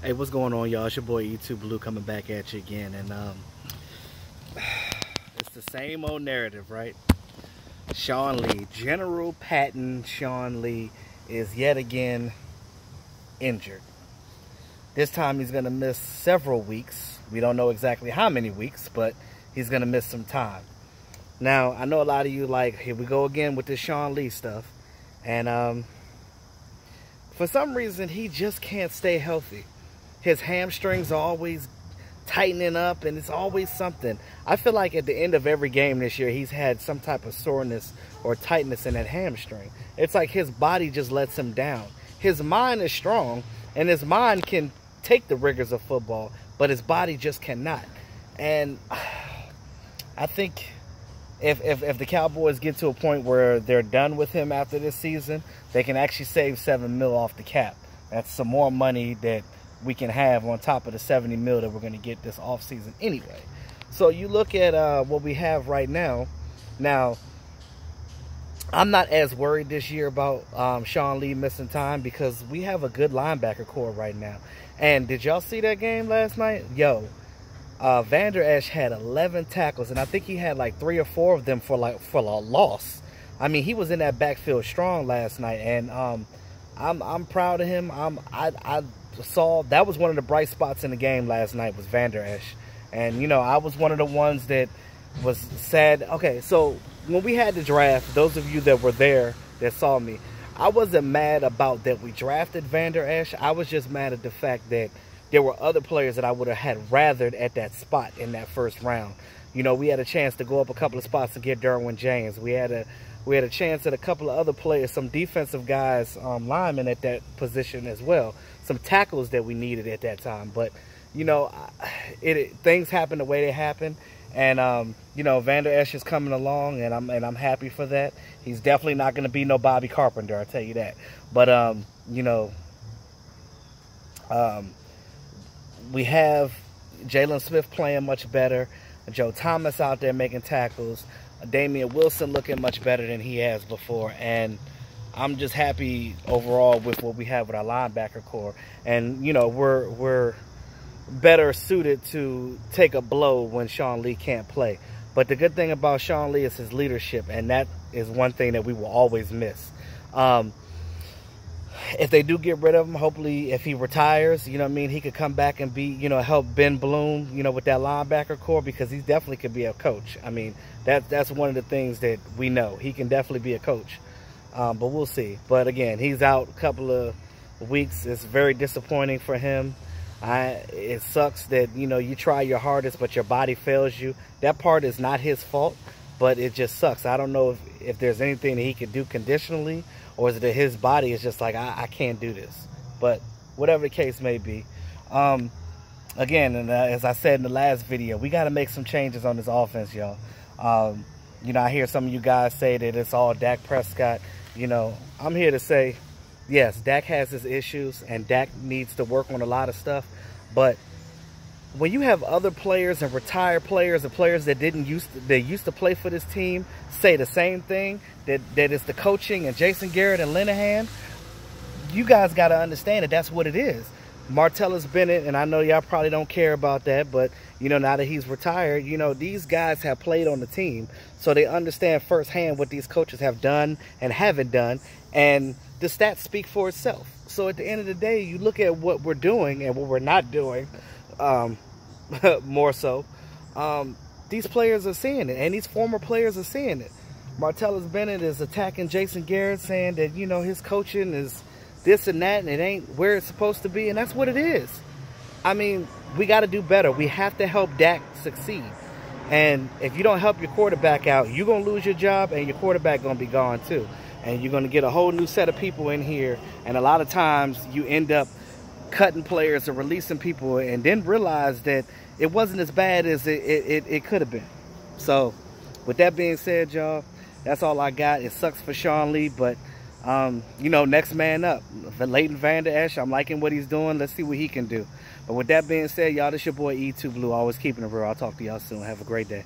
Hey, what's going on, y'all? It's your boy E2 Blue coming back at you again, and it's the same old narrative, right? Sean Lee, General Patton Sean Lee, is yet again injured. This time he's gonna miss several weeks. We don't know exactly how many weeks, but he's gonna miss some time. Now, I know a lot of you like, here we go again with this Sean Lee stuff, and for some reason he just can't stay healthy. His hamstrings are always tightening up, and it's always something. I feel like at the end of every game this year, he's had some type of soreness or tightness in that hamstring. It's like his body just lets him down. His mind is strong, and his mind can take the rigors of football, but his body just cannot. And I think if the Cowboys get to a point where they're done with him after this season, they can actually save $7 million off the cap. That's some more money that we can have on top of the $70 million that we're going to get this offseason anyway. So you look at what we have right now. Now, I'm not as worried this year about Sean Lee missing time because we have a good linebacker core right now. And did y'all see that game last night? Yo, Vander Esch had 11 tackles, and I think he had like 3 or 4 of them for a loss. I mean, he was in that backfield strong last night, and I'm proud of him. I saw that was one of the bright spots in the game last night was Vander Esch. And, you know, I was one of the ones that was sad. Okay, so when we had the draft, those of you that were there that saw me, I wasn't mad about that we drafted Vander Esch. I was just mad at the fact that there were other players that I would have had rathered at that spot in that first round. You know, we had a chance to go up a couple of spots and get Derwin James. We had a chance at a couple of other players, some defensive guys, linemen at that position as well. Some tackles that we needed at that time. But, you know, things happen the way they happen. And, you know, Vander Esch is coming along, and I'm happy for that. He's definitely not going to be no Bobby Carpenter, I'll tell you that. But, you know, we have Jalen Smith playing much better. Joe Thomas out there making tackles. Damian Wilson looking much better than he has before. And I'm just happy overall with what we have with our linebacker core. And, you know, we're better suited to take a blow when Sean Lee can't play. But the good thing about Sean Lee is his leadership, and that is one thing that we will always miss. If they do get rid of him, hopefully if he retires, you know what I mean, he could come back and be, you know, help Ben Bloom, you know, with that linebacker core, because he definitely could be a coach. I mean, that's one of the things that we know. He can definitely be a coach. But we'll see. But again, he's out a couple of weeks. It's very disappointing for him. It sucks that, you know, you try your hardest, but your body fails you. That part is not his fault, but it just sucks. I don't know if there's anything that he could do conditionally, or is it that his body is just like, I can't do this. But whatever the case may be. Again, and as I said in the last video, we got to make some changes on this offense, y'all. You know, I hear some of you guys say that it's all Dak Prescott. You know, I'm here to say, yes, Dak has his issues, and Dak needs to work on a lot of stuff. But when you have other players and retired players and players that used to play for this team say the same thing, that it's the coaching and Jason Garrett and Linehan, you guys got to understand that that's what it is. Martellus Bennett, and I know y'all probably don't care about that, but, you know, now that he's retired, you know, these guys have played on the team, so they understand firsthand what these coaches have done and haven't done, and the stats speak for itself. So at the end of the day, you look at what we're doing and what we're not doing, more so, these players are seeing it, and these former players are seeing it. Martellus Bennett is attacking Jason Garrett, saying that, you know, his coaching is this and that, and it ain't where it's supposed to be, and that's what it is. I mean, we got to do better. We have to help Dak succeed. And if you don't help your quarterback out, you're going to lose your job, and your quarterback going to be gone too. And you're going to get a whole new set of people in here, and a lot of times you end up cutting players or releasing people and then realize that it wasn't as bad as it could have been. So with that being said, y'all, that's all I got. It sucks for Sean Lee, but you know, next man up. Leighton Vander Esch, I'm liking what he's doing. Let's see what he can do. But with that being said, y'all, this your boy E2 Blue, always keeping it real. I'll talk to y'all soon. Have a great day.